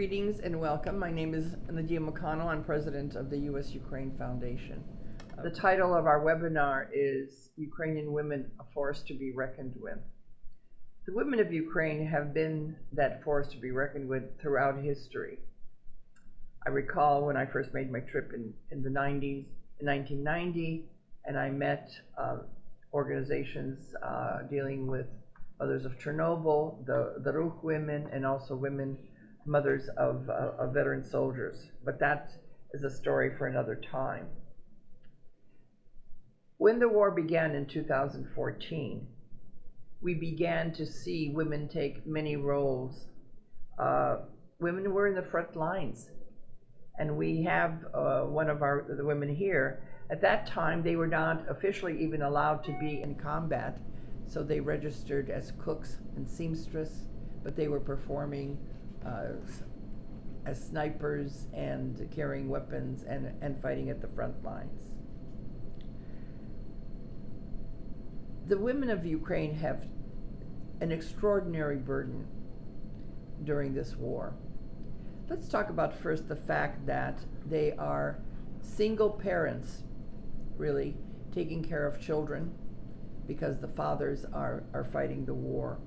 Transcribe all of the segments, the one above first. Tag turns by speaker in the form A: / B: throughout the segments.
A: Greetings and welcome. My name is Nataliia Protsiuk. I'm president of the U.S.-Ukraine Foundation. The title of our webinar is Ukrainian Women, a Force to be Reckoned with. The women of Ukraine have been that force to be reckoned with throughout history. I recall when I first made my trip in the 90s, in 1990, and I met organizations dealing with mothers of Chernobyl, the Ruch women, and also mothers of veteran soldiers. But that is a story for another time. When the war began in 2014, we began to see women take many roles. Women were in the front lines, and we have one of the women here. At that time, they were not officially even allowed to be in combat, so they registered as cooks and seamstress, but they were performing as snipers and carrying weapons and fighting at the front lines. The women of Ukraine have an extraordinary burden during this war. Let's talk about first the fact that they are single parents, really, taking care of children because the fathers are fighting the war.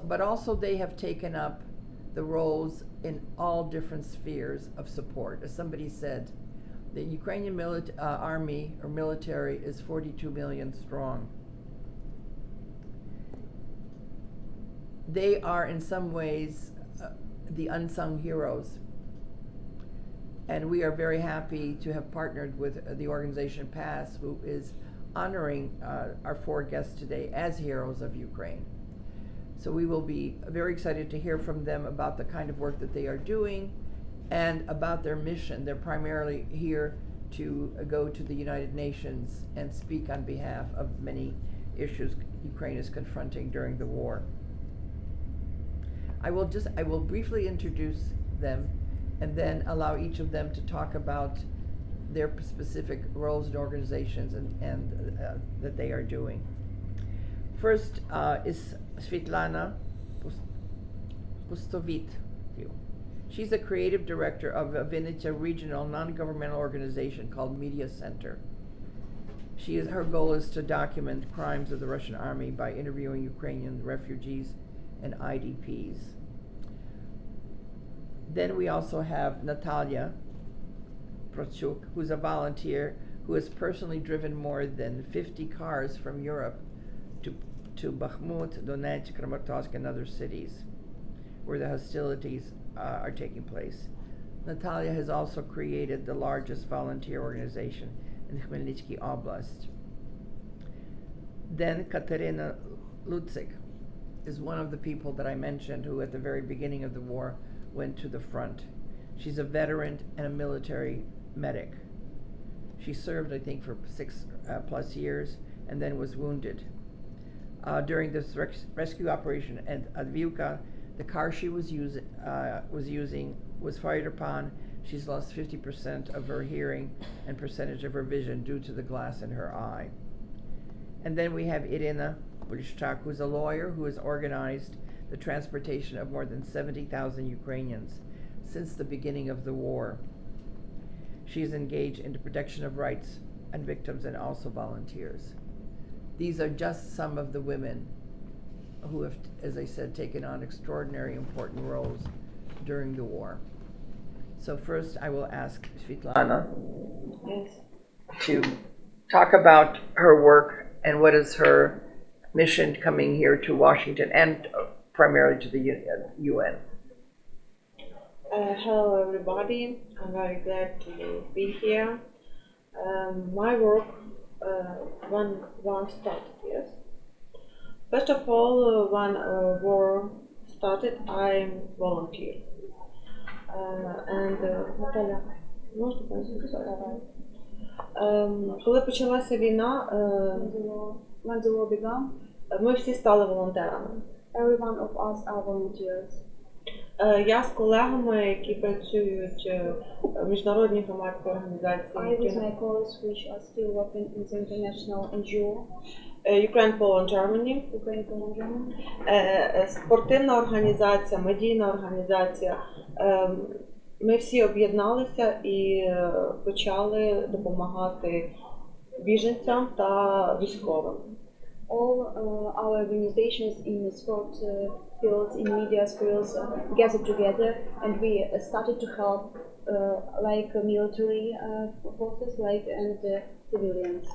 A: But also they have taken up the roles in all different spheres of support. As somebody said, the Ukrainian army or military is 42 million strong. They are in some ways the unsung heroes. And we are very happy to have partnered with the organization PASS, who is honoring our four guests today as heroes of Ukraine. So we will be very excited to hear from them about the kind of work that they are doing and about their mission. They're primarily here to go to the United Nations and speak on behalf of many issues Ukraine is confronting during the war. I will briefly introduce them and then allow each of them to talk about their specific roles and organizations and that they are doing. First is Svitlana Pustovit. She's a creative director of a Vinnytsia regional non-governmental organization called Media Center. Her goal is to document crimes of the Russian army by interviewing Ukrainian refugees and IDPs. Then we also have Nataliia Protsiuk, who's a volunteer who has personally driven more than 50 cars from Europe to Bakhmut, Donetsk, Kramatorsk, and other cities where the hostilities are taking place. Nataliia has also created the largest volunteer organization in Khmelnytskyi Oblast. Then Katerina Lutzik is one of the people that I mentioned who at the very beginning of the war went to the front. She's a veteran and a military medic. She served, I think, for 6+ years and then was wounded. During this rescue operation at Avdiivka, the car she was using was fired upon. She's lost 50% of her hearing and percentage of her vision due to the glass in her eye. And then we have Irina Polishchak, who's a lawyer who has organized the transportation of more than 70,000 Ukrainians since the beginning of the war. She is engaged in the protection of rights and victims and also volunteers. These are just some of the women who have, as I said, taken on extraordinary important roles during the war. So first I will ask Svitlana to talk about her work and what is her mission coming here to Washington and primarily to the UN.
B: Hello everybody, I'm very glad to be here. My work, one started, yes. First of all, when war started, I volunteered. Наталя, можна сказати? Коли почалася війна,
C: when the war began,
B: ми всі стали волонтерами.
C: every one of us are volunteers.
B: Я з колегами, які працюють в міжнародній громадській організації.
C: I with my colleagues which are still working in the international NGO.
B: Ukraine, Poland, Germany.
C: Ukraine, Poland, Germany.
B: Спортивна організація, медійна організація. Ми всі об'єдналися і почали допомагати біженцям та військовим.
C: All our organizations in the sport fields, in media fields, gathered together, and we started to help like military forces, and civilians.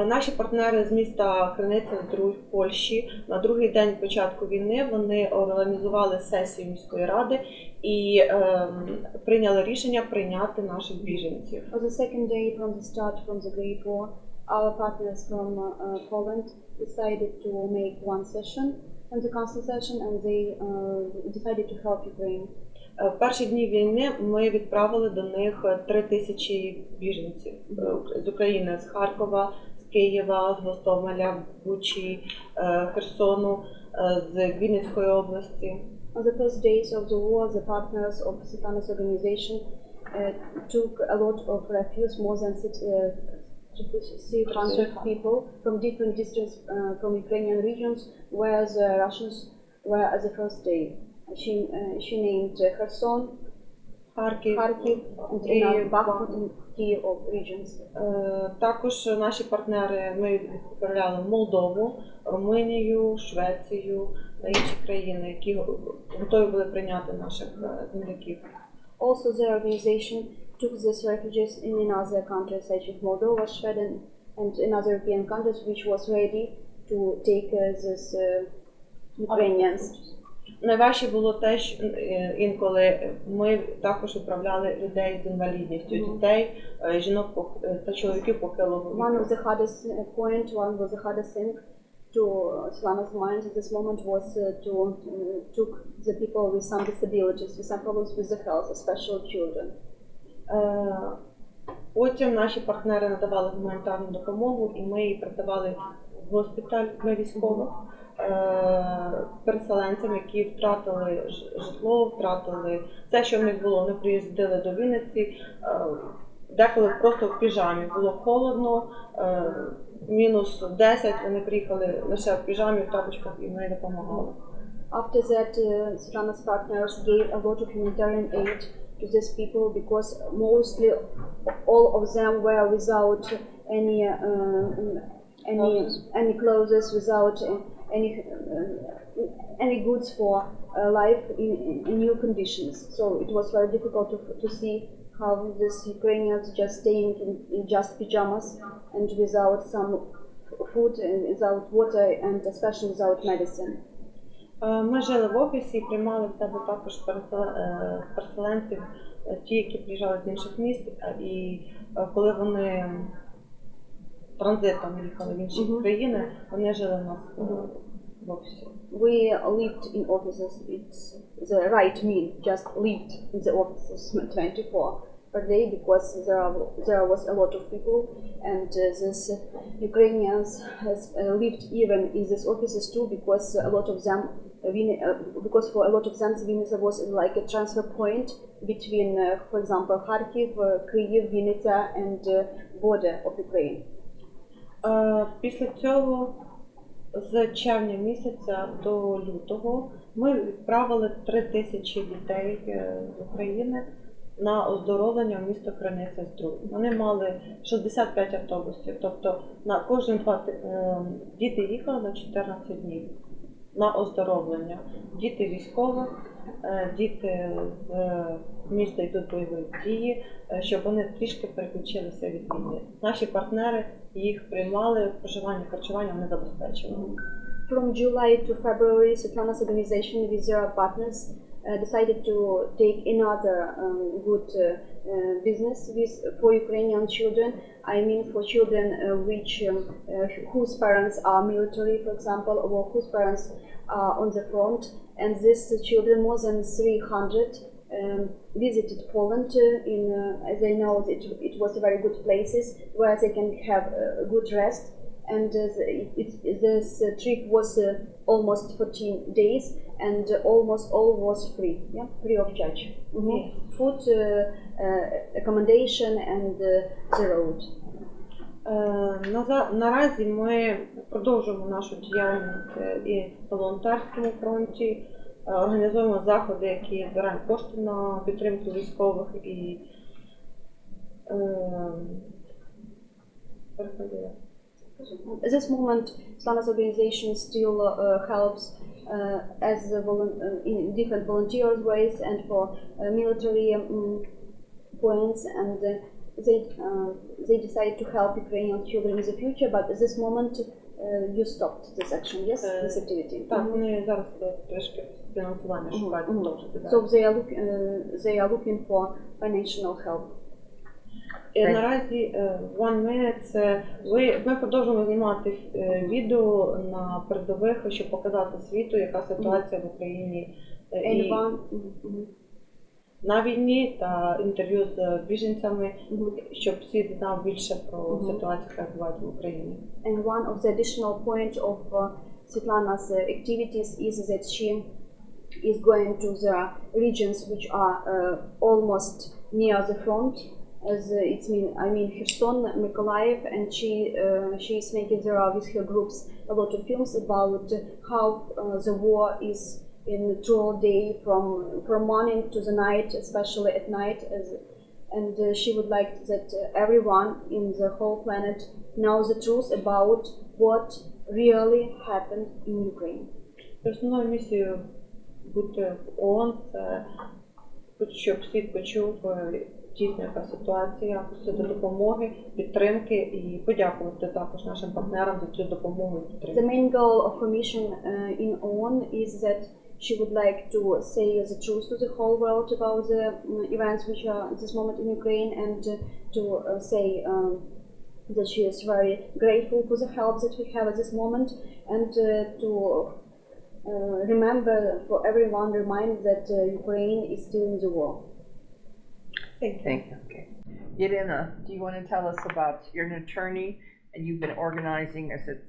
B: Наші партнери з міста Хмельницька, в Польщі, на другий день початку війни вони організували сесію міської ради і прийняли рішення прийняти наших біженців.
C: On the second day from the start from the Great War, our partners from Poland decided to make one session and the council session, and they decided to help Ukraine.
B: В перші дні війни ми відправили до них 3000 біженців з України, з Харкова, з Києва, з Гостомеля, Бучі, Херсону, з Vinnytskyi Області.
C: On the first days of the war, the partners of Svitlana's organization took a lot of refuse, more than 300 people from different districts from Ukrainian regions, where the Russians were at the first day. She named Kherson,
B: Харків,
C: Kharkiv, and Bakhmut and Kyiv regions.
B: Також наші партнери, ми відправляли в Молдову, Румунію, Швецію та інші країни, які готові були прийняти наших земляків.
C: Also, the organization took these refugees in other countries such as Moldova, Sweden, and in other European countries, which was ready to take these Ukrainians.
B: Найважче було те, що інколи ми також відправляли людей з інвалідністю, дітей, жінок та чоловіків похилого віку.
C: One of the hardest thing to Svitlana's mind at this moment was to took the people with some disabilities, with some problems with the health, especially children.
B: Потім наші партнери надавали гуманітарну допомогу, і ми її передавали в госпіталь для військових. Переселенцям, які втратили житло, втратили все, що в них було, вони приїздили до Вінниці, деколи просто в піжамі, було холодно, мінус 10, вони приїхали лише в піжамі, в тапочках, і ми допомагали.
C: After that, Svitlana's partners gave a lot of humanitarian aid to these people because mostly all of them were without any clothes, without any goods for life in new conditions. So it was very difficult to see how these Ukrainians just staying in just pajamas and without some food, and without water, and especially without medicine.
B: Ми жили в офісі і приймали в себе також переселенців, ті, які приїжджали з інших міст, і коли вони транзитом їхали в інші країни, вони жили в нас в офісі.
C: We lived in offices, it's the right mean, just lived in the offices 24 per day because there was a lot of people, and these Ukrainians has lived even in these offices too because a lot of them, because for a lot of them Vinnytsia was like a transfer point between, for example, Kharkiv, Kyiv, Vinnytsia, and border of Ukraine.
B: Після цього з червня місяця до лютого ми відправили 3000 дітей з України на оздоровлення в місто Khmelnytskyi. Вони мали 65 автобусів, тобто на кожен діти їхали на 14 днів на оздоровлення. Діти військових, діти з міста йдуть бойові дії, щоб вони трішки переключилися від війни. Наші партнери їх приймали, проживання, харчування вони забезпечували.
C: From July to February, Svitlana's organization with their partners decided to take another good business for Ukrainian children. I mean for children whose parents are military, for example, or whose parents are on the front. And these children, more than 300, visited Poland. As they know, it was very good places where they can have good rest. And this trip was almost 14 days, and almost all was free, free of charge. Food, accommodation, and the road.
B: Наразі ми продовжуємо нашу діяльність і на волонтерському фронті, організуємо заходи, які збираємо кошти на підтримку військових і
C: At this moment, Svitlana's organization still helps as in different volunteer ways and for military points, and they decide to help Ukrainian children in the future. But at this moment, you stopped this action, yes, this activity.
B: Так, вони зараз трошки фінансування шукають.
C: So they are looking for financial help.
B: Наразі One Minute ми продовжуємо знімати відео на передових, щоб показати світу, яка ситуація в Україні і на війні, та інтерв'ю з біженцями, щоб світ знав більше про ситуацію, яка відбувається в Україні.
C: And one of the additional point of Svitlana's activities is that she is going to the regions which are almost near the front. As I mean Kherson, Mykolaiv, and she is making there with her groups a lot of films about how the war is in through day from morning to the night, especially at night, and she would like that everyone in the whole planet knows the truth about what really happened in Ukraine.
B: Основною місією бути в ООН це щоб світ почув дійсно яка ситуація, просити допомоги, підтримки і подякувати також нашим партнерам за цю допомогу і підтримку.
C: The main goal of her mission in OON is that she would like to say the truth to the whole world about the events which are at this moment in Ukraine, and to say that she is very grateful for the help that we have at this moment, and to remember for everyone, remind that Ukraine is still in the war.
A: Thank you. Okay. Irina, do you want to tell us about, you're an attorney and you've been organizing, I said,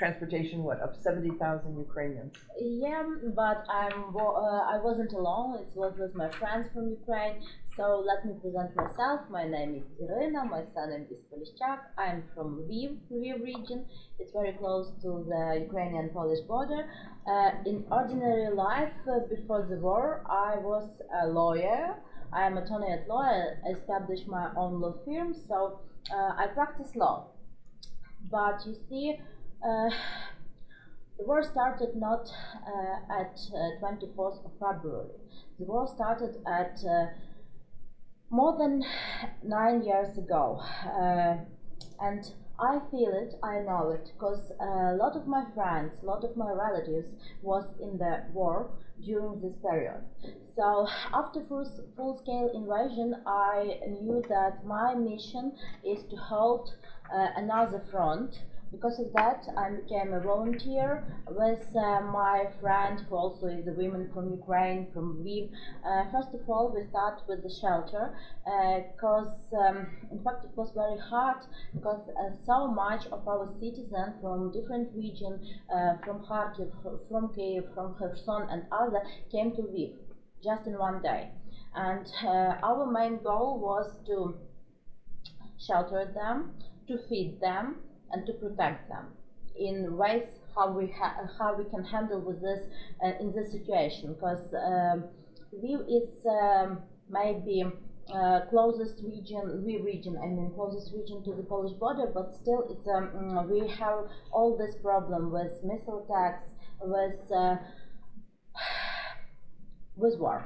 A: transportation, of 70,000 Ukrainians?
D: Yeah, but I wasn't alone. It was with my friends from Ukraine. So let me present myself. My name is Irina. My surname is Polishchak. I'm from Lviv region. It's very close to the Ukrainian-Polish border. In ordinary life, before the war, I was a lawyer. I am a attorney at law. I established my own law firm, so I practice law. But you see, the war started not at 24th of February. The war started at more than 9 years ago. And I feel it, I know it, because a lot of my friends, a lot of my relatives was in the war during this period. So after full-scale invasion, I knew that my mission is to hold another front. Because of that, I became a volunteer with my friend, who also is a woman from Ukraine, from Lviv. First of all, we start with the shelter, because in fact it was very hard, because so much of our citizens from different regions, from Kharkiv, from Kyiv, from Kherson and other, came to Lviv just in one day. And our main goal was to shelter them, to feed them, and to protect them in ways how we can handle with this in this situation, because Lviv is maybe closest region to the Polish border, but still it's we have all this problem with missile attacks, with war.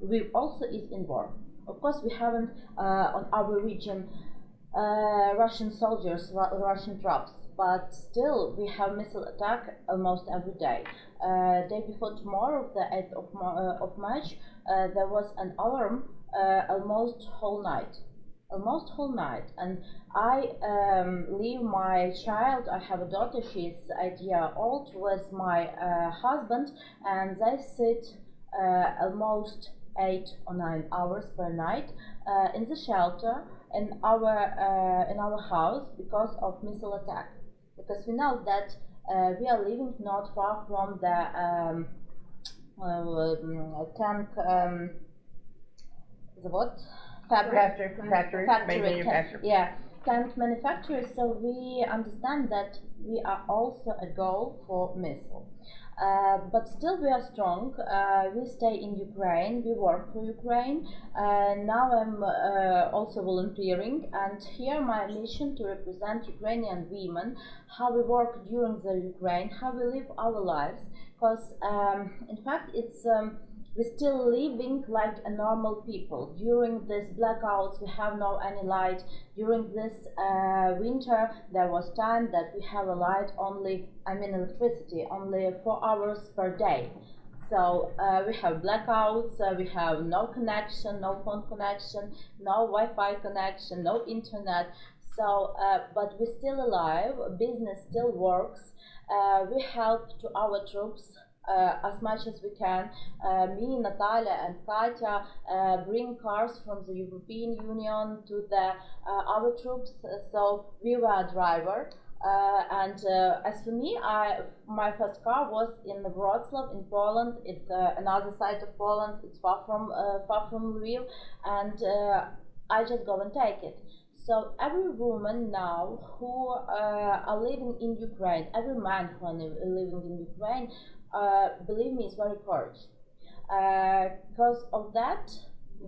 D: Lviv also is in war. Of course, we haven't on our region Russian soldiers, Russian troops, but still we have missile attack almost every day. Day before tomorrow, the 8th of March, there was an alarm almost whole night, and I leave my child. I have a daughter, she's 8 years old, with my husband, and they sit almost 8 or 9 hours per night in the shelter in our house because of missile attack. Because we know that we are living not far from the tank factory.
A: Factory.
D: Yeah, tank manufacturers, so we understand that we are also a goal for missile. But still we are strong. We stay in Ukraine, we work for Ukraine. Now I'm also volunteering, and here my mission to represent Ukrainian women, how we work during the Ukraine, how we live our lives, because in fact it's we're still living like a normal people. During these blackouts, we have no any light. During this winter, there was time that we have a light only, electricity, only 4 hours per day. So we have blackouts, we have no connection, no phone connection, no Wi-Fi connection, no internet. So, but we're still alive, business still works. We help to our troops as much as we can. Me, Natalia and Katya bring cars from the European Union to the our troops. So we were a driver. And as for me, my first car was in Wrocław in Poland. It's another side of Poland. It's far from Lviv, and I just go and take it. So every woman now who are living in Ukraine, every man who are living in Ukraine, believe me, is very encouraged. Because of that,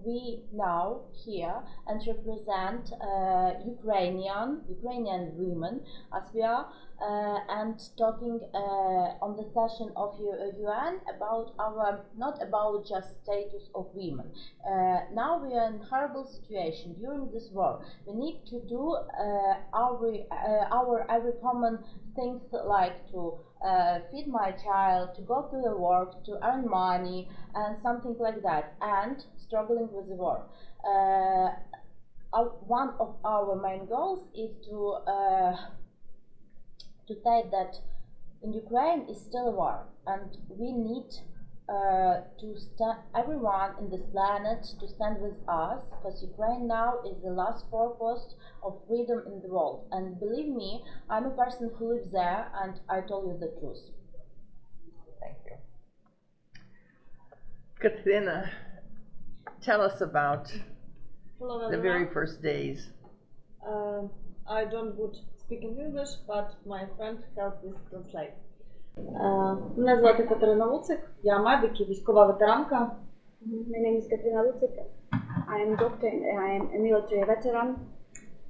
D: we now here and represent Ukrainian women as we are, and talking on the session of UN about our, not about just status of women. Now we are in horrible situation during this war. We need to do our every common things, like to feed my child, to go to the work, to earn money, and something like that, and struggling with the war. One of our main goals is to say that in Ukraine is still a war, and we need to stand, everyone in this planet, to stand with us, because Ukraine now is the last forepost of freedom in the world. And believe me, I'm a person who lives there, and I told you the truth.
A: Thank you. Katrina, tell us about
B: Hello,
A: the very
B: everyone.
A: first days.
B: I don't good speak in English, but my friend helped me translate. Мене звати Катерина Луцик, я медик і військова ветеранка.
C: My name is Katrina Pustovit. I am doctor and I am a military veteran.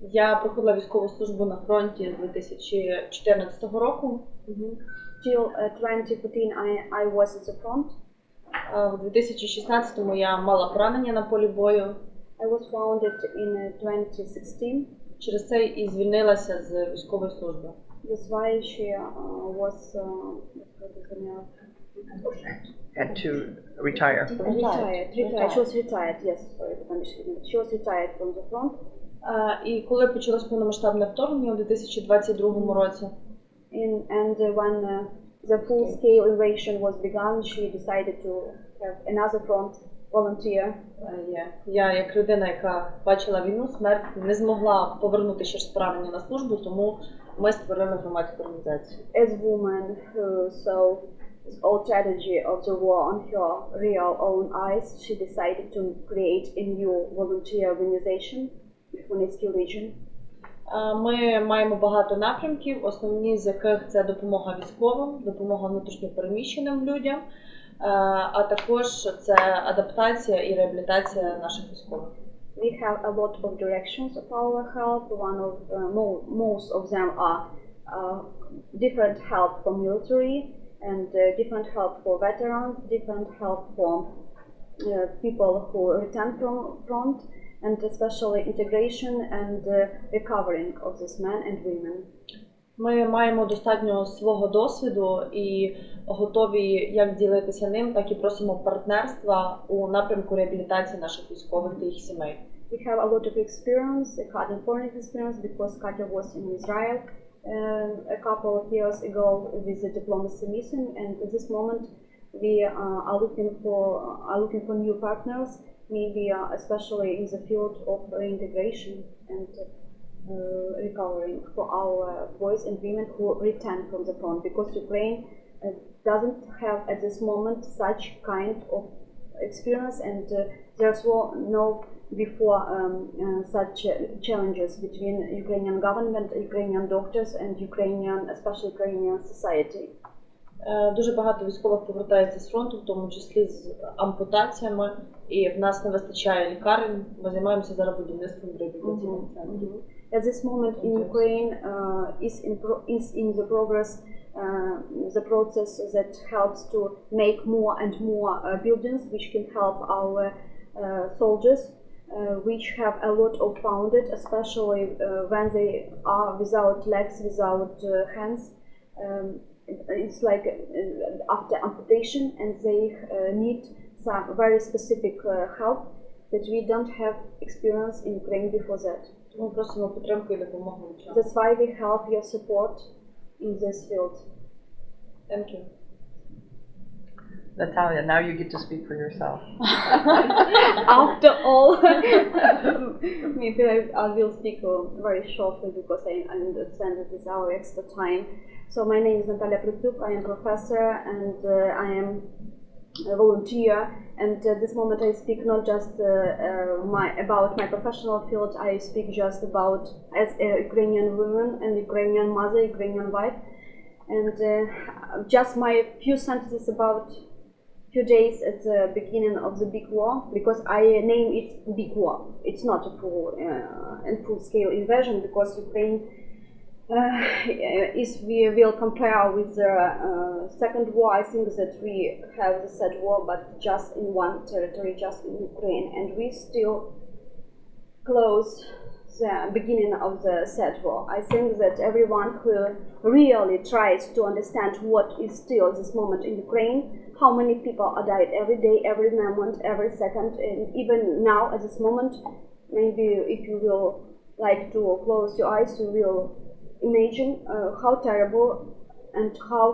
B: Я проходила військову службу на фронті з 2014 року.
C: Till 2014 I was at the front.
B: В 2016-му я мала поранення на полі бою.
C: I was wounded in 2016.
B: Через це і звільнилася з військової служби.
C: That's why she was
A: Had to retire.
C: retired. She was retired, yes, sorry, she was retired from the front.
B: І коли почалось повномасштабне вторгнення у 2022 році,
C: And when the full-scale invasion was begun, she decided to have another front volunteer.
B: я, як людина, яка бачила війну, смерть, не змогла повернути через поранення на службу, тому ми створили громадську організацію.
C: As woman who saw the whole tragedy of the war on her real own eyes, she decided to create a new volunteer organization, Khmelnytskyi region.
B: Ми маємо багато напрямків, основні з яких це допомога військовим, допомога внутрішньопереміщеним людям, а також це адаптація і реабілітація наших військових.
C: We have a lot of directions of our help. Most of them are different help for military and different help for veterans, different help for people who return from front, and especially integration and recovering of these men and women.
B: Ми маємо достатньо свого досвіду і готові як ділитися ним, так і просимо партнерства у напрямку реабілітації наших військових та їх сімей.
C: We have a lot of experience, hard and foreign experience, because Katya was in Israel a couple of years ago with the diplomacy mission, and at this moment we are looking for new partners, maybe especially in the field of reintegration and recovering for our boys and women who return from the front, because Ukraine doesn't have at this moment such kind of experience, and there's no before such challenges between Ukrainian government, Ukrainian doctors and Ukrainian, especially Ukrainian society.
B: Дуже багато військових повертається з фронту, в тому числі з ампутаціями, і в нас не вистачає лікарень. Ми займаємося зараз будівництвом реабілітаційних центрів.
C: At this moment in Ukraine is in the progress the process that helps to make more and more buildings which can help our soldiers which have a lot of wounded, especially when they are without legs, without hands. It's like after amputation, and they need some very specific help that we don't have experience in Ukraine before that.
B: Тому просимо підтримку і допомогу в цьому.
C: That's why we help your support in this field.
B: Thank you.
A: Nataliia, now you get to speak for yourself.
C: After all, maybe I will speak very shortly because I understand that it's our extra time. So my name is Nataliia Protsiuk. I am professor and I am a volunteer. And at this moment I speak not just about my professional field. I speak just about as a Ukrainian woman and Ukrainian mother, Ukrainian wife. And just my few sentences about few days at the beginning of the big war, because I name it big war. It's not a full-scale invasion, because Ukraine, if we will compare with the second war, I think that we have the third war, but just in one territory, just in Ukraine, and we still close the beginning of the third war. I think that everyone who really tries to understand what is still at this moment in Ukraine, how many people are died every day, every moment, every second, and even now at this moment, maybe if you will like to close your eyes, you will imagine how terrible and how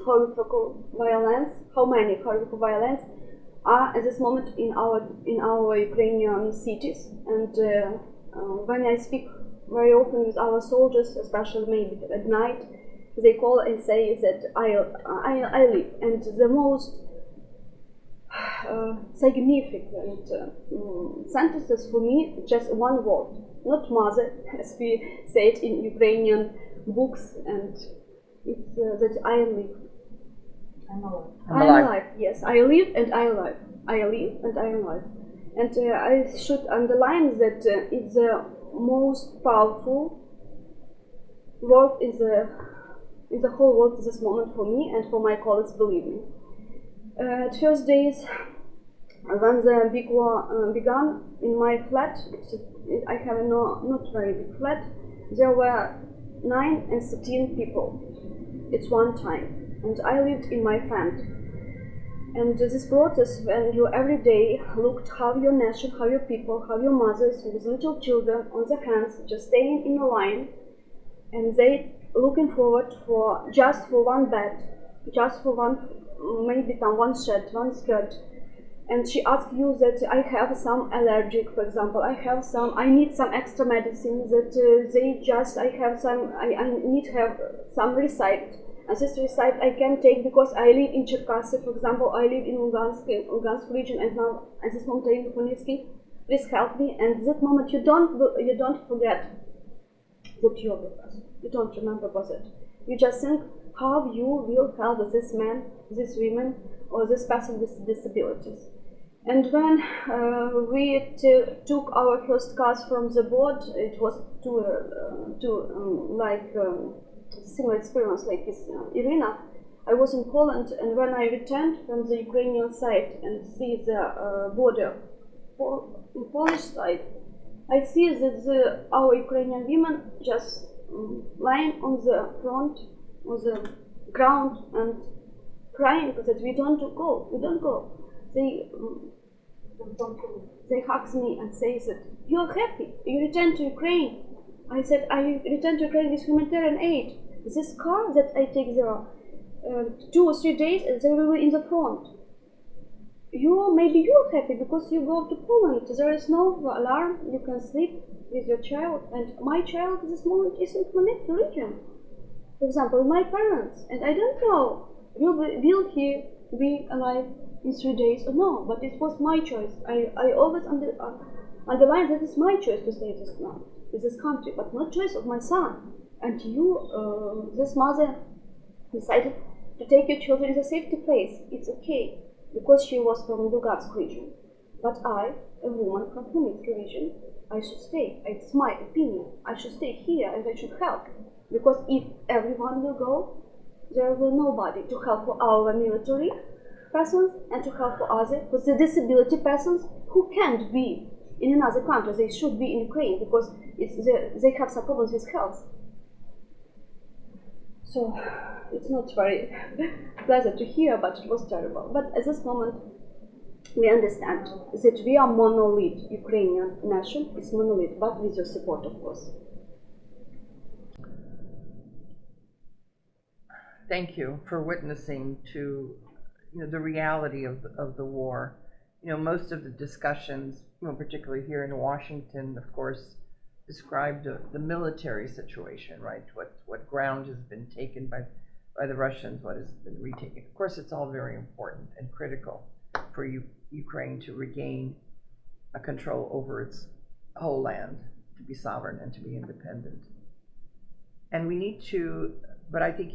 C: horrible violence, how many horrible violence are at this moment in our Ukrainian cities. And when I speak very often with our soldiers, especially maybe at night, they call and say that I live. And the most significant sentences for me, just one word, not mother, as we say it in Ukrainian books, and it's that I live.
A: I'm
C: I'm alive. Yes, I live and I alive. I live and I am alive. And I should underline that it's the most powerful word in the whole world at this moment for me and for my colleagues, believe me. At first days, when the big war began, in my flat, I have a not very big flat, there were 9 and 13 people at one time, and I lived in my flat. And this process, when you every day looked how your nation, how your people, how your mothers with little children on their hands, just staying in a line, and they looking forward for just for one bed, just for one, maybe one shirt, one skirt, and she asked you that I have some allergic, for example, I need some extra medicine that I need to have some receipt, and this receipt I can take because I live in Cherkasy, for example, I live in Lugansk region, and now at this moment I live in Khmelnytskyi. Please help me. And at that moment you don't forget that you are with us. You don't remember about it. You just think how you will help this man, this woman, or this person with disabilities. And when we took our first cars from the board, it was similar experience like this Irina. I was in Poland, and when I returned from the Ukrainian side and see the border on Polish side, I see that our Ukrainian women just lying on the front, on the ground, and crying that we don't go. They hug me and say that you're happy, you returned to Ukraine. I said I returned to Ukraine with humanitarian aid. This car that I take there 2 or 3 days, and they were in the front. Maybe you're happy because you go to Poland. There is no alarm. You can sleep with your child. And my child at this moment is in Khmelnytskyi region. For example, my parents. And I don't know, will he be alive in 3 days. Oh, no, but it was my choice. I always underline that it's my choice to stay in this country, but not choice of my son. And you, this mother, decided to take your children in a safety place. It's okay, because she was from Lugansk region. But I, a woman from Khmelnytskyi region, I should stay. It's my opinion. I should stay here and I should help. Because if everyone will go, there will be nobody to help for our military persons and to help for the disability persons who can't be in another country. They should be in Ukraine because they have some problems with health. So it's not very pleasant to hear, but it was terrible. But at this moment, we understand that we are monolith. Ukrainian nation is monolith, but with your support, of course.
A: Thank you for witnessing to the reality of the war. Most of the discussions, particularly here in Washington, of course, described the military situation, right? What ground has been taken by the Russians, what has been retaken. Of course, it's all very important and critical for Ukraine to regain a control over its whole land, to be sovereign and to be independent. And we need to, but I think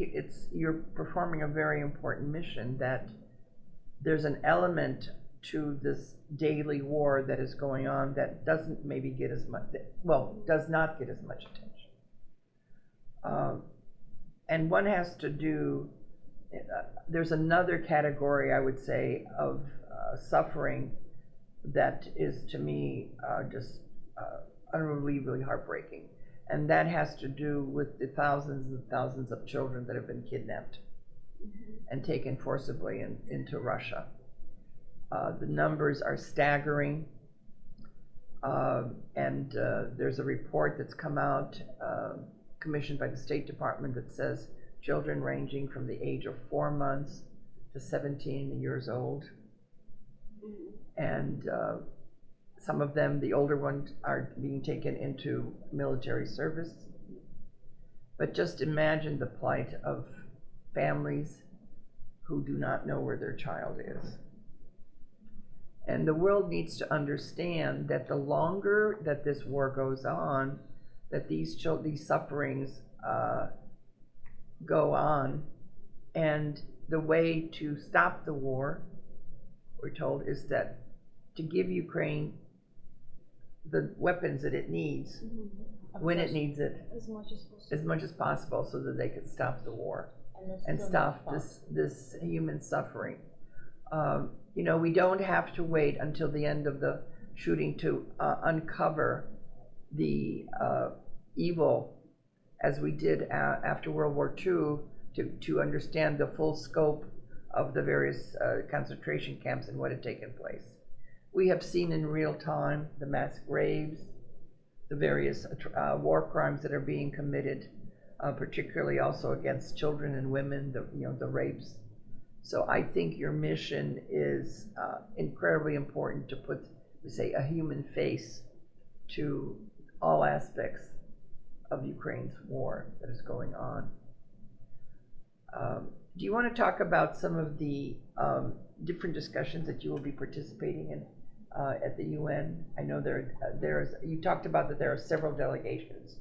A: you're performing a very important mission, that there's an element to this daily war that is going on that doesn't maybe get as much, does not get as much attention. And one has to do, there's another category, I would say, of suffering that is, to me, just unbelievably heartbreaking. And that has to do with the thousands and thousands of children that have been kidnapped and taken forcibly into Russia. The numbers are staggering, and there's a report that's come out, commissioned by the State Department, that says children ranging from the age of 4 months to 17 years old. And some of them, the older ones, are being taken into military service. But just imagine the plight of families who do not know where their child is. And the world needs to understand that the longer that this war goes on, that these sufferings go on, and the way to stop the war, we're told, is that to give Ukraine the weapons that it needs when it needs it, as much as possible, so that they could stop the war and stop this human suffering. We don't have to wait until the end of the shooting to uncover the evil, as we did after World War II, to understand the full scope of the various concentration camps and what had taken place. We have seen in real time the mass graves, the various war crimes that are being committed, particularly also against children and women, the rapes. So I think your mission is incredibly important, to put, say, a human face to all aspects of Ukraine's war that is going on. Do you want to talk about some of the different discussions that you will be participating in at the UN? I know you talked about that there are several delegations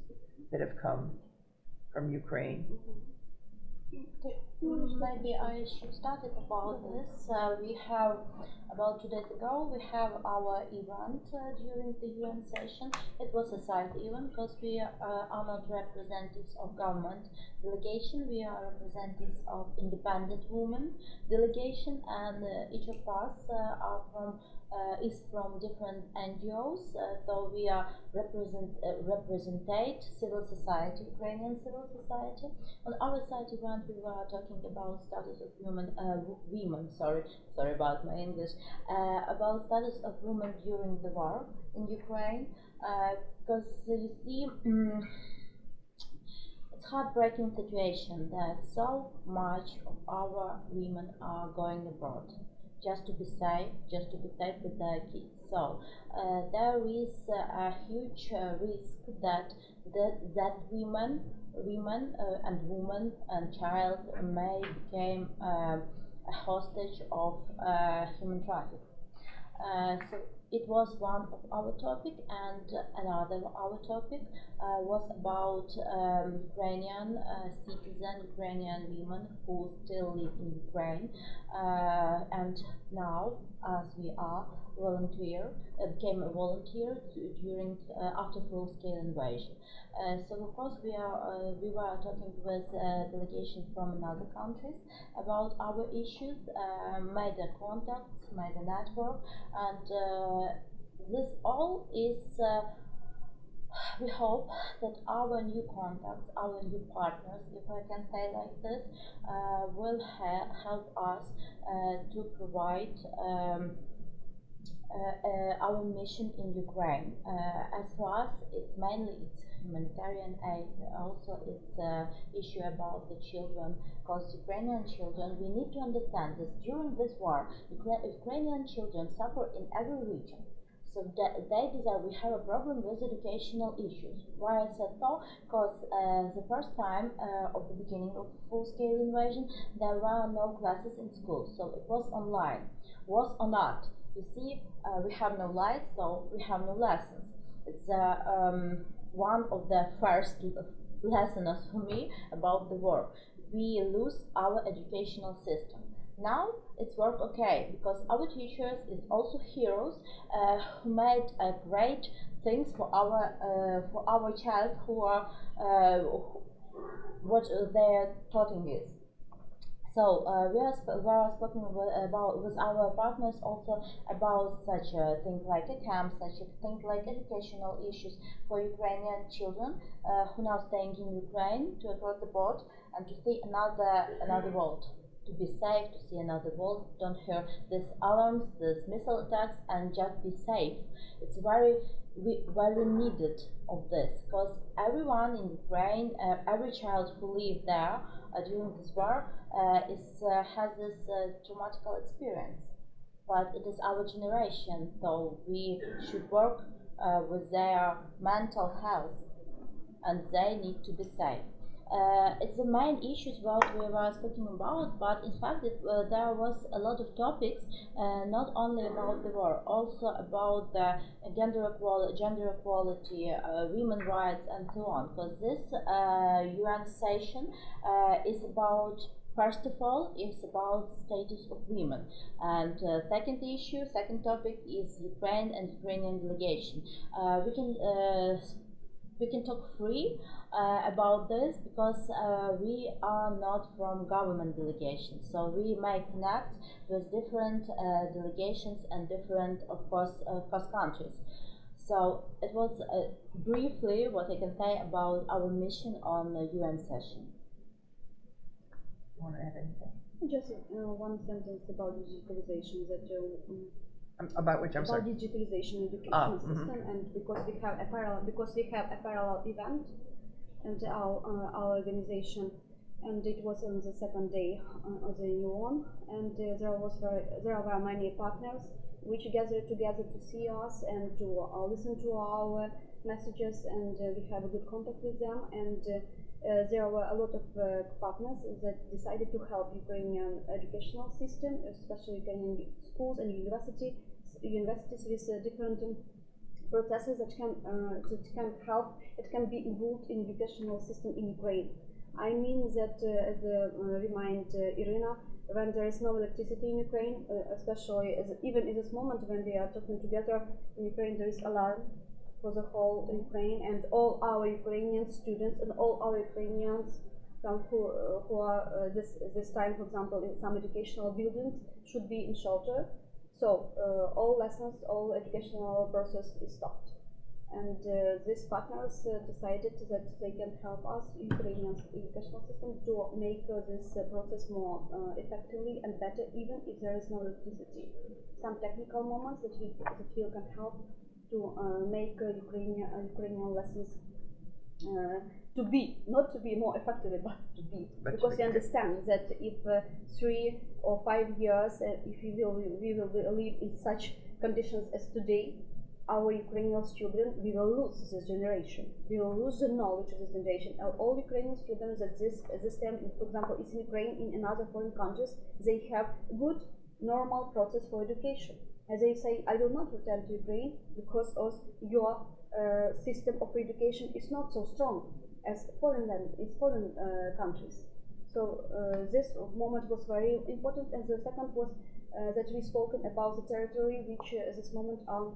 A: that have come from Ukraine.
D: Maybe I should start it about this. We have, about 2 days ago, we have our event during the UN session. It was a side event because we are not representatives of government delegation. We are representatives of independent women delegation, and each of us is from different NGOs. So we are representate civil society, Ukrainian civil society. On our side event, we were talking about status of women, sorry about my English, about status of women during the war in Ukraine, because you see, it's heartbreaking situation that so much of our women are going abroad just to be safe with their kids. So there is a huge risk that women and child may become a hostage of human trafficking. So it was one of our topic, and another our topic was about Ukrainian citizen, Ukrainian women who still live in Ukraine, and now, as we are became a volunteer during after full-scale invasion. So of course we were talking with delegation from other countries about our issues, made a contacts, made a network, and this all is. We hope that our new contacts, our new partners, if I can say like this, will help us to provide our mission in Ukraine. As for us, it's humanitarian aid. Also, it's issue about the children, because Ukrainian children. We need to understand that during this war, Ukrainian children suffer in every region. So they deserve. We have a problem with educational issues. Why I said so? Because the first time of the beginning of full-scale invasion, there were no classes in school, so it was online. Was or not? You see, we have no light, so we have no lessons. It's one of the first lessons for me about the war. We lose our educational system. Now it's work okay, because our teachers is also heroes who made great things for our child who are what they're talking with. So we are speaking with our partners also about such a thing like a camp, such a thing like educational issues for Ukrainian children who now staying in Ukraine to cross the border and to see another world. To be safe, to see another world, don't hear these alarms, these missile attacks, and just be safe. It's very needed of this, because everyone in Ukraine, every child who live there during this war has this traumatic experience. But it is our generation, so we should work with their mental health, and they need to be safe. It's the main issues what we were speaking about, but in fact there was a lot of topics, not only about the war, also about the gender equality, women rights, and so on. Because this UN session is about, first of all, it's about status of women, and second topic is Ukraine and Ukrainian delegation. We can talk free about this, because we are not from government delegations, so we may connect with different delegations and different, of course, countries. So it was briefly what I can say about our mission on the UN session. Want to add anything?
C: Just one sentence about digitalization that
A: About which, I'm sorry?
C: about digitalization educational system, and because we have a parallel event and our organization, and it was on the second day of the new one, and there were many partners which gathered together to see us and to listen to our messages, and we have a good contact with them, and there were a lot of partners that decided to help Ukrainian educational system, especially Ukrainian schools and universities with different processes that can help. It can be involved in educational system in Ukraine. I mean that, as remind Irina, when there is no electricity in Ukraine, especially even in this moment when we are talking together in Ukraine, there is alarm for the whole Ukraine, and all our Ukrainian students and all our Ukrainians who are this time, for example, in some educational buildings, should be in shelter. So all lessons, all educational process is stopped. And these partners decided that they can help us, Ukrainian educational system, to make this process more effectively and better, even if there is no electricity. Some technical moments that we can help to make Ukrainian lessons not to be more effective, but to be. Because we understand that if 3 or 5 years, if we will live in such conditions as today, our Ukrainian children, we will lose this generation. We will lose the knowledge of this generation. All Ukrainian students at this time, for example, is in Ukraine, in other foreign countries, they have good, normal process for education. As they say, I will not return to Ukraine because of your system of education is not so strong as foreign countries. So this moment was very important, and the second was that we spoken about the territory which at this moment are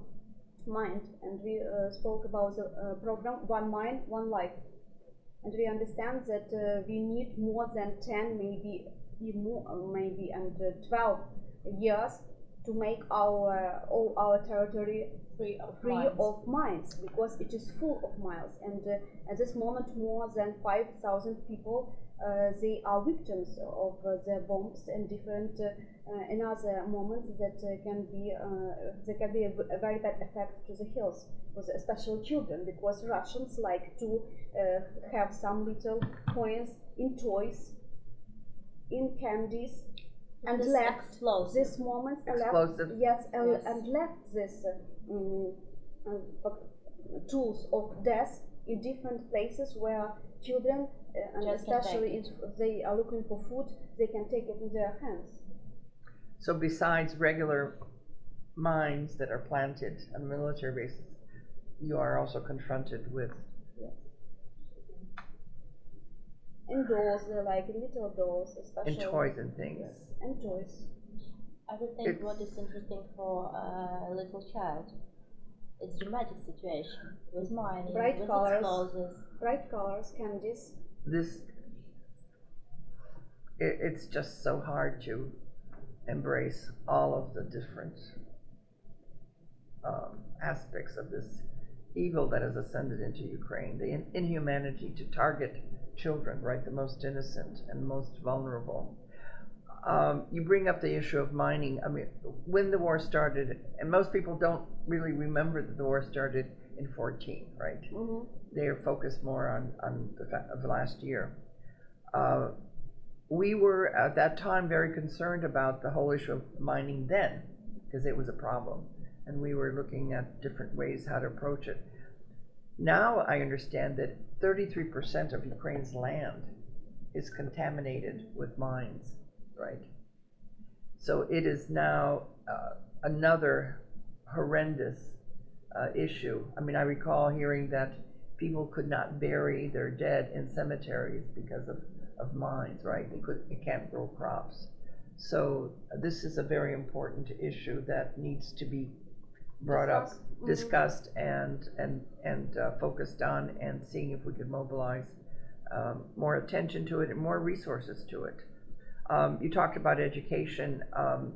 C: mined, and we spoke about the program One Mind, One Life, and we understand that we need more than 10, maybe and 12 years to make all our territory free of mines, because it is full of mines, and at this moment more than 5,000 people they are victims of the bombs and different another moments that can be a very bad effect to the health for the especially children, because Russians like to have some little coins in toys, in candies, and left this moment and left this tools of death in different places where children and especially if they are looking for food, they can take it in their hands.
A: So besides regular mines that are planted on a military basis, you are also confronted with
C: and dolls, they're like little dolls, especially.
A: And toys and things.
C: Yes, and toys.
D: I would think what is interesting for a little child, it's dramatic situation with mining,
C: bright
D: with
C: colors, bright colors, candies.
A: It's just so hard to embrace all of the different aspects of this evil that has ascended into Ukraine, the inhumanity to target children, right, the most innocent and most vulnerable. You bring up the issue of mining. I mean, when the war started, and most people don't really remember that the war started in 14, right?
C: Mm-hmm.
A: They are focused more on the fact of last year. We were at that time very concerned about the whole issue of mining then, because it was a problem, and we were looking at different ways how to approach it. Now I understand that 33% of Ukraine's land is contaminated with mines, right? So it is now another horrendous issue. I mean, I recall hearing that people could not bury their dead in cemeteries because of mines, right? They can't grow crops. So this is a very important issue that needs to be brought up, discussed, and focused on, and seeing if we could mobilize more attention to it and more resources to it. You talked about education.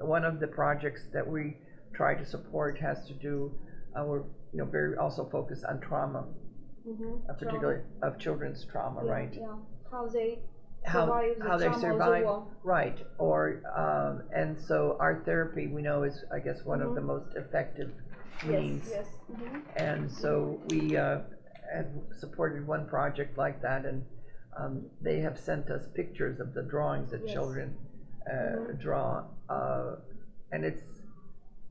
A: One of the projects that we try to support has to do, we're very also focused on trauma, particularly of children's trauma, right?
C: Yeah, how they
A: survive, right? Or and so art therapy, we know, is I guess one of the most effective means.
C: Yes.
A: And so we have supported one project like that, and they have sent us pictures of the drawings that children draw, and it's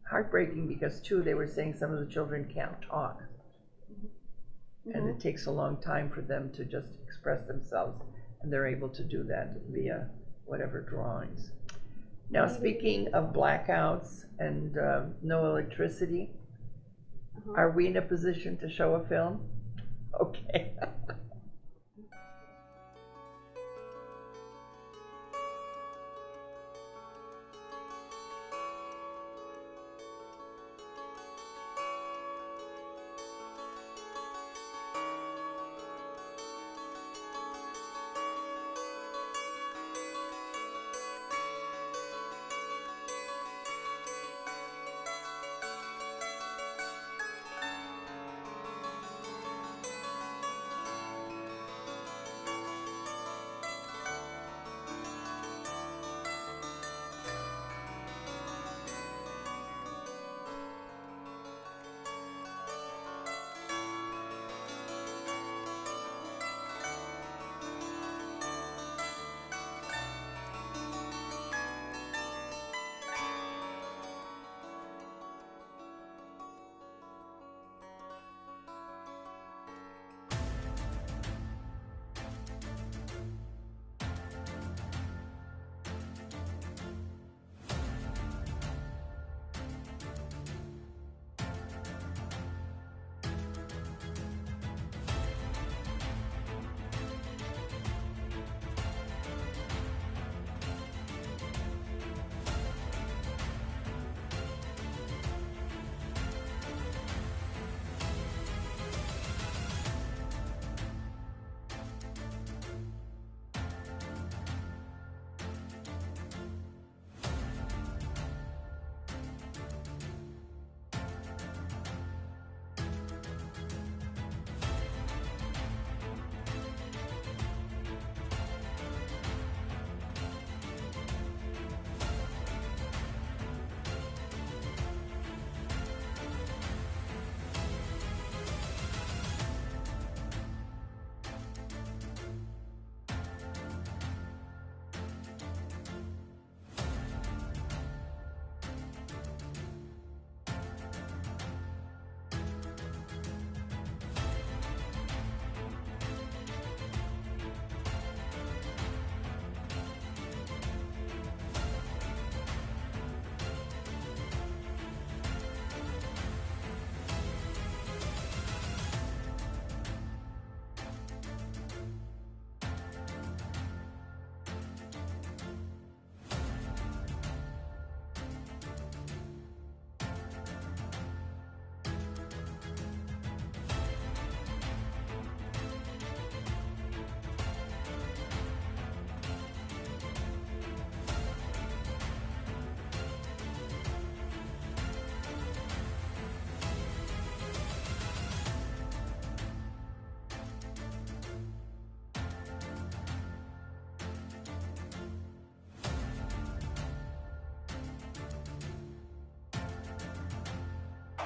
A: heartbreaking because too they were saying some of the children can't talk, and it takes a long time for them to just express themselves, and they're able to do that via whatever drawings. Now, speaking of blackouts and no electricity, are we in a position to show a film? Okay.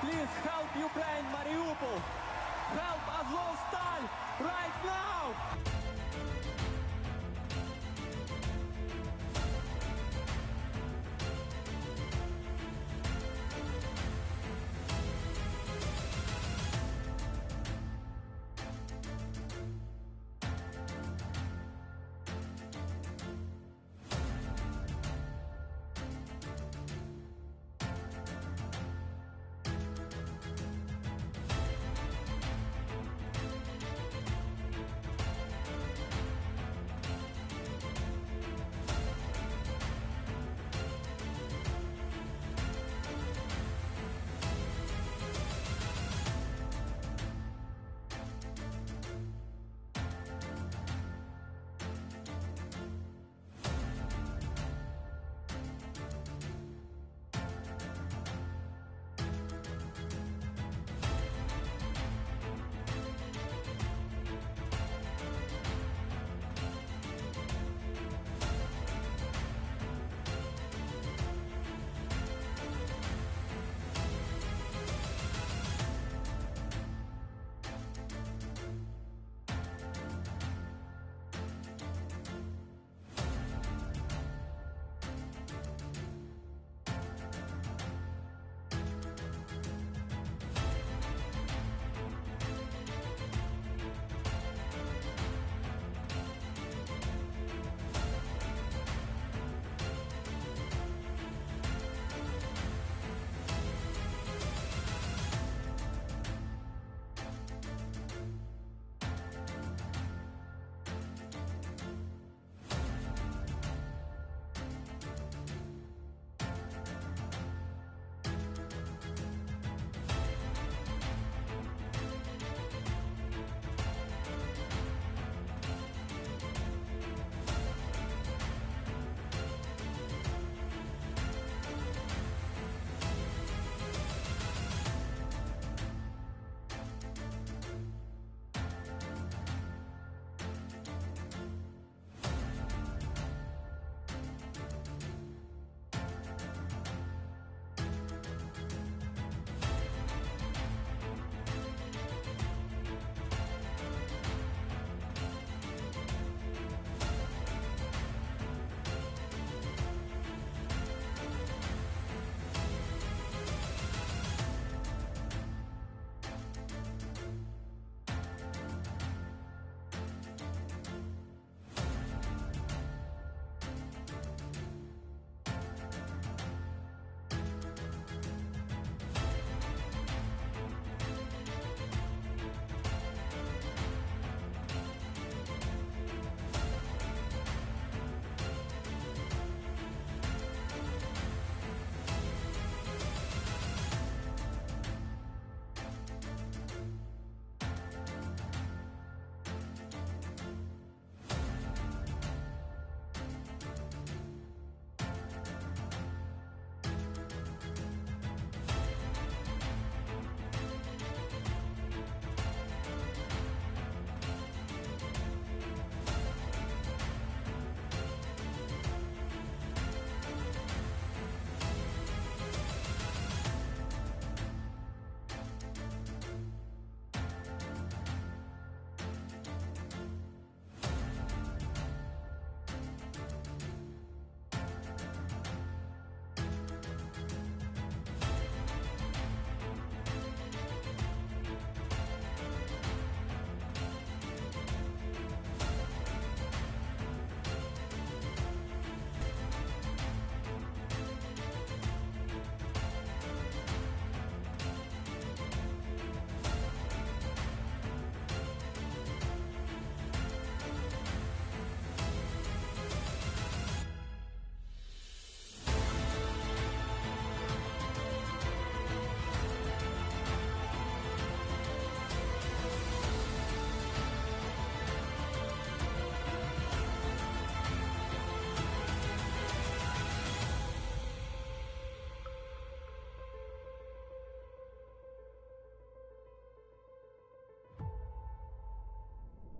E: Please help Ukraine, Mariupol. Help Azovstal right now.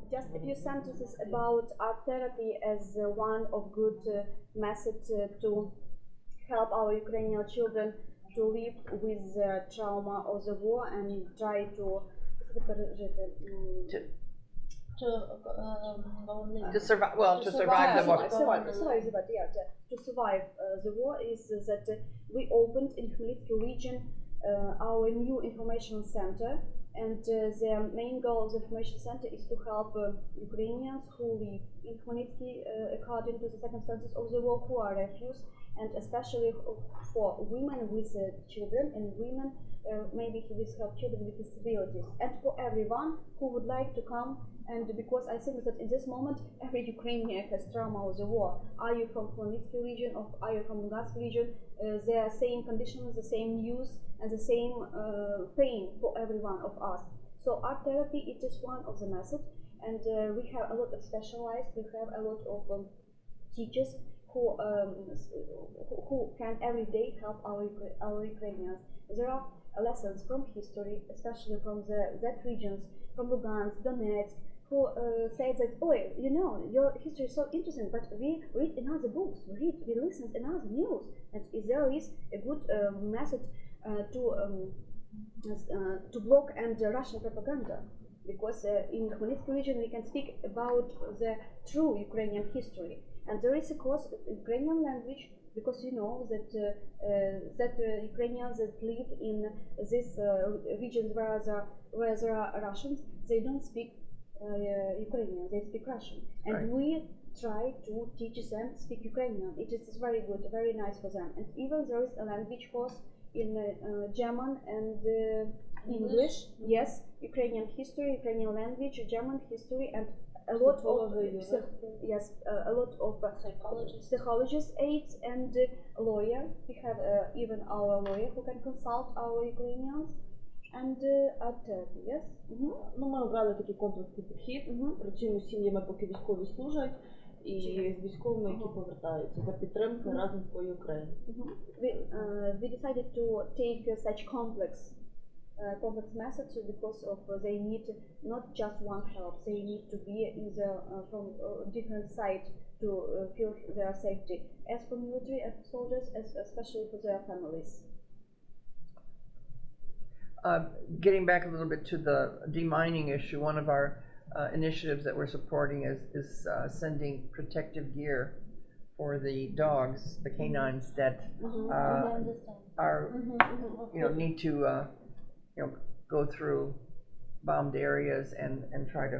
C: Just a few sentences about art therapy as one of good method to help our Ukrainian children to live with the trauma of the war and try to
A: To survive, well, to survive the war.
C: to survive the war is that we opened in Khmelnytskyi region our new information center, and the main goal of the information center is to help Ukrainians who live in Khmelnytskyi according to the circumstances of the war, who are refugees, and especially for women with children and women maybe with children with disabilities, and for everyone who would like to come. And because I think that in this moment every Ukrainian has trauma of the war. Are you from Khmelnytskyi region or are you from Donetsk region? The same conditions, the same news, and the same pain for every one of us. So art therapy, it is one of the methods, and we have a lot of specialized. We have a lot of teachers who can every day help our Ukrainians. There are lessons from history, especially from that regions, from Lugansk, Donetsk, who say that, oh, you know, your history is so interesting, but we read in other books, we listen in other news, and there is a good method to block and Russian propaganda, because in Khmelnytskyi region we can speak about the true Ukrainian history, and there is a course of Ukrainian language, because you know that Ukrainians that live in this region where there are Russians, they don't speak Ukrainian, they speak Russian, and
A: right.
C: We try to teach them to speak Ukrainian. It is very good, very nice for them, and even there is a language course in German and English. Yes, Ukrainian history, Ukrainian language, German history, and a lot of psychologists, aides, and lawyer. We have even our lawyer who can consult our Ukrainians. And art therapy, yes?
F: Ну, ми обрали такий комплексний підхід, працюємо з сім'ями, поки військові служать, і з військовими, які повертаються, за підтримки разом твоєї України.
C: We decided to take such complex methods because of they need not just one help, they need to be either from different sides to feel their safety, as for military and soldiers, especially for their families.
A: Getting back a little bit to the demining issue, one of our initiatives that we're supporting is sending protective gear for the dogs, the canines that are need to go through bombed areas and try to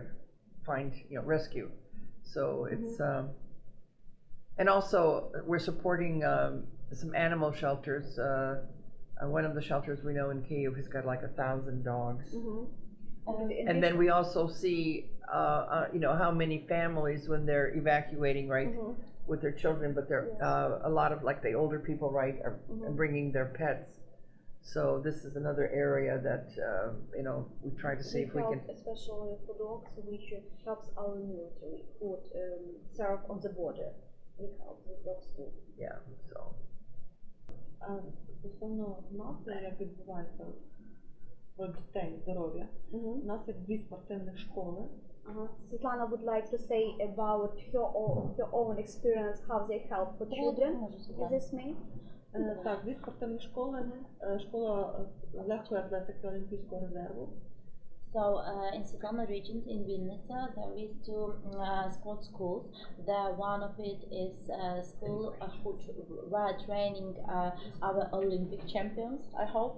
A: find rescue. So it's and also we're supporting some animal shelters. One of the shelters we know in Kyiv has got like 1,000 dogs. And then we also see, how many families when they're evacuating, right, with their children, but they're a lot of like the older people, right, are bringing their pets. So this is another area that we try to see if we can.
C: Especially for dogs, which helps our military who serve on the border. We help the dogs too.
A: Yeah. So.
F: Стосовно нас, як відбувається про дітей, здоров'я, у нас є 2 спортивних школи.
C: Svitlana would like to say about her own experience, how they help for children. Is this me?
F: Так, 2 спортивні школи. Школа легкої атлетики Олімпійського резерву.
D: So in Svitlana region in Vinnytsia there is 2 sports schools. One of it is a school who are training our Olympic champions, I hope.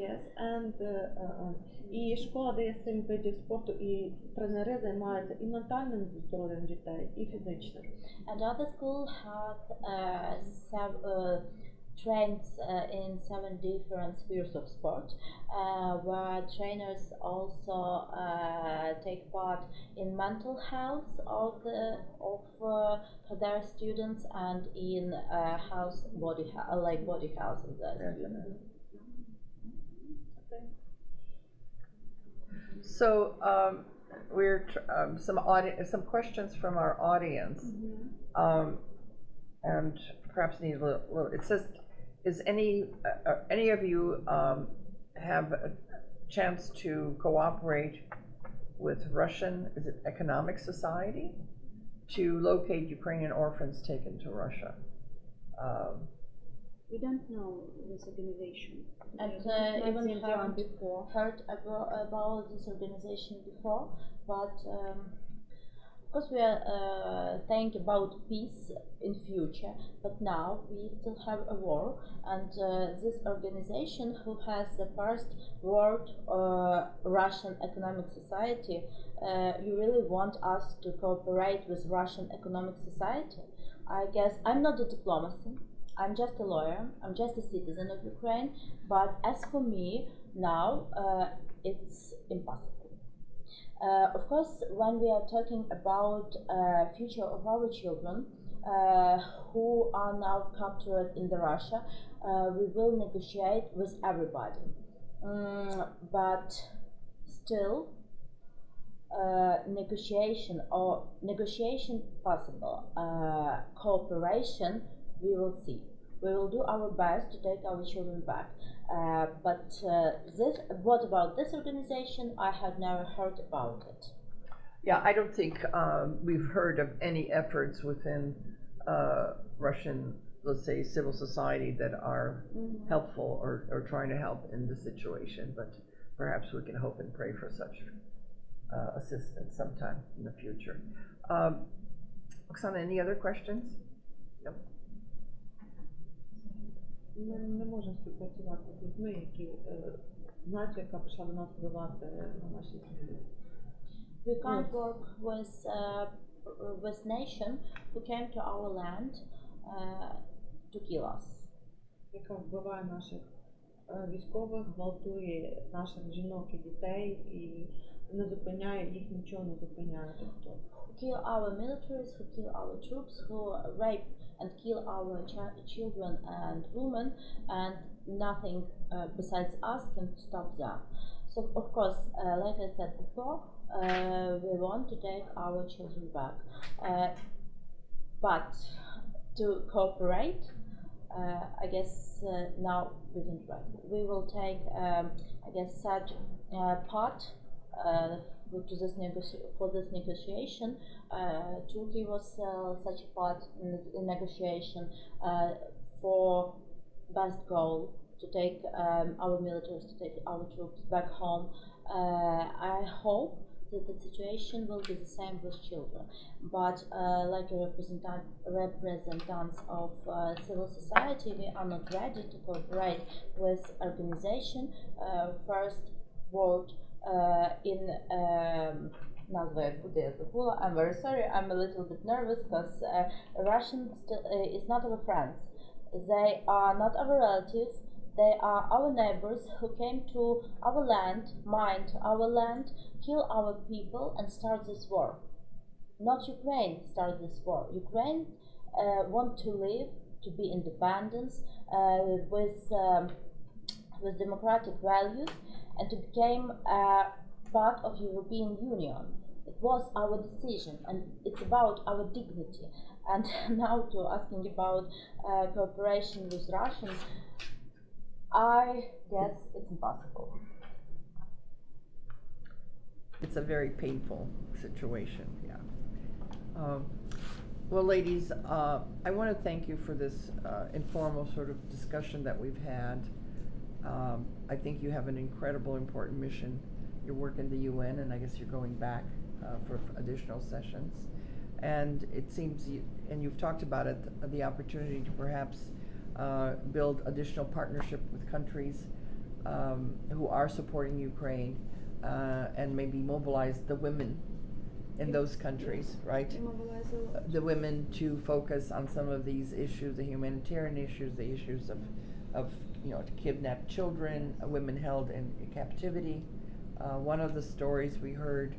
F: Yes. And і школа дає 7 видів спорту, і тренери займаються і ментальним здоров'ям дітей, і фізичним.
D: Another school has trains in 7 different spheres of sport, where trainers also take part in mental health of their students and in body health of their students.
A: So we're some questions from our audience, and perhaps need a little. It says, is any of you have a chance to cooperate with Russian, is it Economic Society, to locate Ukrainian orphans taken to Russia?
C: We don't know this organization.
D: And
C: We have not
D: even
C: seen them
D: haven't
C: before.
D: heard about this organization before, but of course we are thinking about peace in future, but now we still have a war, and this organization who has the first world Russian economic society, you really want us to cooperate with Russian economic society? I guess I'm not a diplomacy. I'm just a lawyer, I'm just a citizen of Ukraine, but as for me, now it's impossible. Of course, when we are talking about future of our children who are now captured in the Russia, we will negotiate with everybody. But still, negotiation possible, cooperation we will see. We will do our best to take our children back. But what about this organization? I have never heard about it.
A: Yeah, I don't think we've heard of any efforts within Russian, let's say, civil society that are helpful or trying to help in this situation, but perhaps we can hope and pray for such assistance sometime in the future. Oksana, any other questions? No?
F: Ми не можемо співпрацювати з людьми, які нація, яка прийшла до нас вбивати на нашій землі.
D: We can't work with nation who came to our land to kill us.
F: Яка вбиває наших військових, гвалтує наших жінок і дітей і не зупиняє, їх нічого не зупиняє. Тобто
D: Who kill our militaries, who kill our troops, who rape and kill our children and women, and nothing besides us can stop that. So of course, like I said before, we want to take our children back. But to cooperate, I guess now we can try. We will take, I guess, such part for this negotiation. Turkey was such a part in negotiation for best goal to take our militaries, to take our troops back home. I hope that the situation will be the same with children, but like a representatives of civil society, we are not ready to cooperate with organization first world in I'm very sorry, I'm a little bit nervous because Russian is not our friends. They are not our relatives. They are our neighbors who came to our land, mined our land, kill our people and start this war. Not Ukraine start this war. Ukraine want to live, to be independent with democratic values and to become part of European Union. It was our decision and it's about our dignity. And now to asking about cooperation with Russians, I guess it's impossible.
A: It's a very painful situation, yeah. Well, ladies, I want to thank you for this informal sort of discussion that we've had. I think you have an incredible, important mission. Your work in the UN, and I guess you're going back for additional sessions. And it seems, and you've talked about it, the opportunity to perhaps build additional partnership with countries who are supporting Ukraine and maybe mobilize the women in those countries, right? The women to focus on some of these issues, the humanitarian issues, the issues of kidnapped children, women held in captivity. One of the stories we heard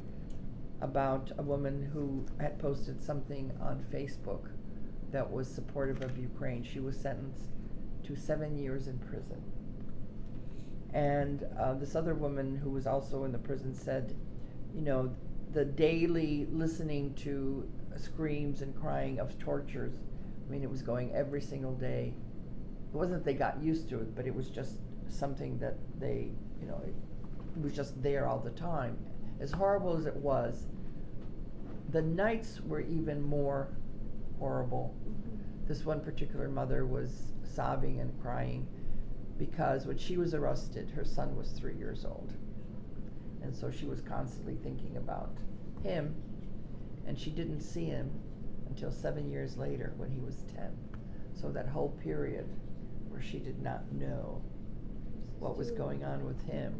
A: about a woman who had posted something on Facebook that was supportive of Ukraine. She was sentenced to 7 years in prison. And this other woman who was also in the prison said, the daily listening to screams and crying of tortures, I mean, it was going every single day. It wasn't they got used to it, but it was just something that they, it was just there all the time. As horrible as it was, the nights were even more horrible. This one particular mother was sobbing and crying because when she was arrested, her son was 3 years old. And so she was constantly thinking about him, and she didn't see him until 7 years later when he was 10. So that whole period where she did not know what was going on with him.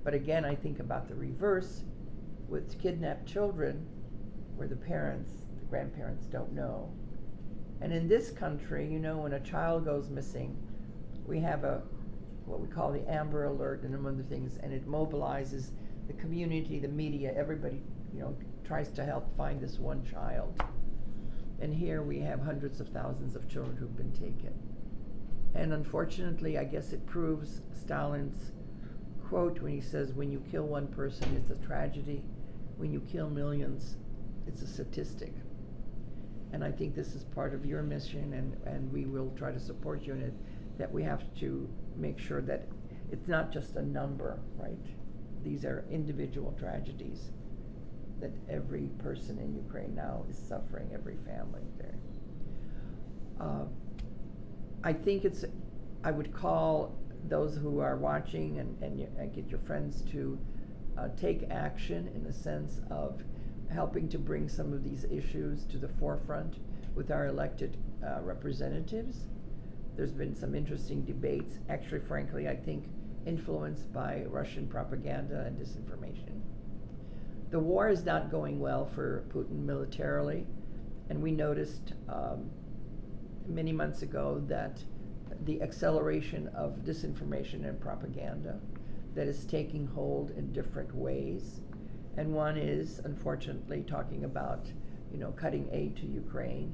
A: But again, I think about the reverse with kidnapped children where the parents, the grandparents don't know. And in this country, you know, when a child goes missing, we have what we call the Amber Alert and among other things, and it mobilizes the community, the media, everybody, you know, tries to help find this one child. And here we have hundreds of thousands of children who've been taken. And unfortunately, I guess it proves Stalin's quote when he says, when you kill one person, it's a tragedy. When you kill millions, it's a statistic. And I think this is part of your mission, and we will try to support you in it, that we have to make sure that it's not just a number, right? These are individual tragedies that every person in Ukraine now is suffering, every family there. I think I would call those who are watching and get your friends to take action in the sense of helping to bring some of these issues to the forefront with our elected representatives. There's been some interesting debates, actually, frankly, I think influenced by Russian propaganda and disinformation. The war is not going well for Putin militarily, and we noticed many months ago that the acceleration of disinformation and propaganda that is taking hold in different ways. And one is, unfortunately, talking about, you know, cutting aid to Ukraine.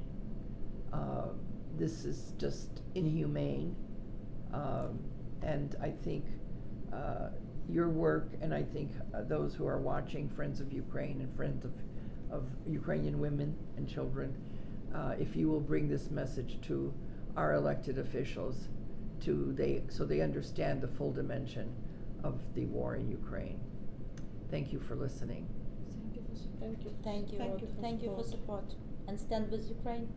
A: This is just inhumane. And I think your work, and I think those who are watching, Friends of Ukraine and Friends of Ukrainian women and children, if you will bring this message to our elected officials, so they understand the full dimension of the war in Ukraine. Thank you for listening.
F: Thank you.
D: Thank you.
F: Thank you for
D: Thank you for support. And stand with Ukraine.